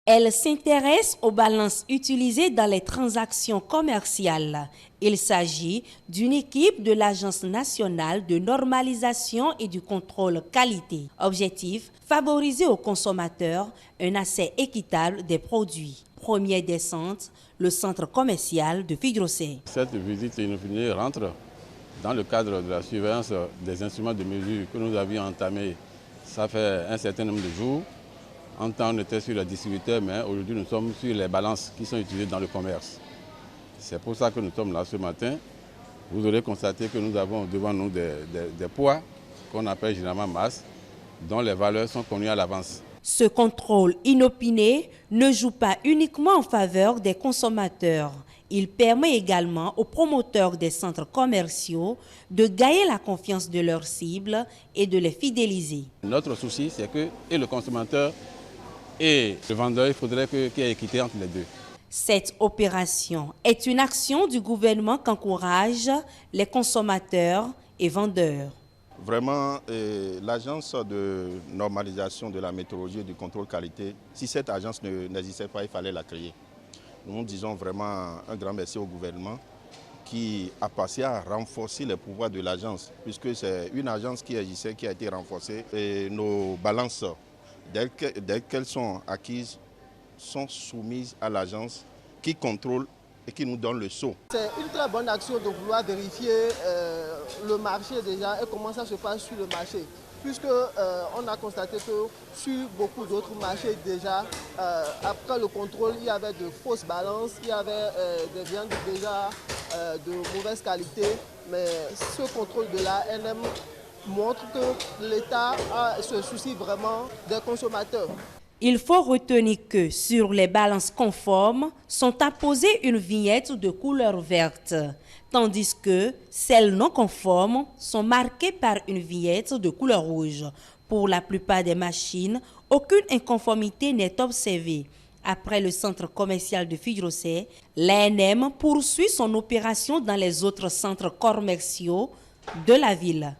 Elle s'intéresse aux balances utilisées dans les transactions commerciales. Il s'agit d'une équipe de l'Agence nationale de normalisation et du contrôle qualité. Objectif, favoriser aux consommateurs un accès équitable des produits. Première descente, le centre commercial de Fidrocé. Cette visite inopinée rentre dans le cadre de la surveillance des instruments de mesure que nous avions entamés. Ça fait un certain nombre de jours. En temps, on était sur les distributeurs, mais aujourd'hui, nous sommes sur les balances qui sont utilisées dans le commerce. C'est pour ça que nous sommes là ce matin. Vous aurez constaté que nous avons devant nous des poids qu'on appelle généralement masse, dont les valeurs sont connues à l'avance. Ce contrôle inopiné ne joue pas uniquement en faveur des consommateurs. Il permet également aux promoteurs des centres commerciaux de gagner la confiance de leurs cibles et de les fidéliser. Notre souci, c'est que et le consommateur et le vendeur, il faudrait qu'il y ait équité entre les deux. Cette opération est une action du gouvernement qu'encouragent les consommateurs et vendeurs. Vraiment, l'agence de normalisation de la métrologie et du contrôle qualité, si cette agence n'existait pas, il fallait la créer. Nous disons vraiment un grand merci au gouvernement qui a passé à renforcer les pouvoirs de l'agence, puisque c'est une agence qui existait, qui a été renforcée. Et nos balances, dès qu'elles sont acquises, sont soumises à l'agence qui contrôle et qui nous donne le sceau. C'est une très bonne action de vouloir vérifier le marché déjà et comment ça se passe sur le marché. Puisqu'on a constaté que sur beaucoup d'autres marchés déjà, après le contrôle, il y avait de fausses balances, il y avait des viandes déjà de mauvaise qualité. Mais ce contrôle de l'ANM montre que l'État se soucie vraiment des consommateurs. Il faut retenir que sur les balances conformes sont apposées une vignette de couleur verte, tandis que celles non conformes sont marquées par une vignette de couleur rouge. Pour la plupart des machines, aucune inconformité n'est observée. Après le centre commercial de Fidrocé, l'ANM poursuit son opération dans les autres centres commerciaux de la ville.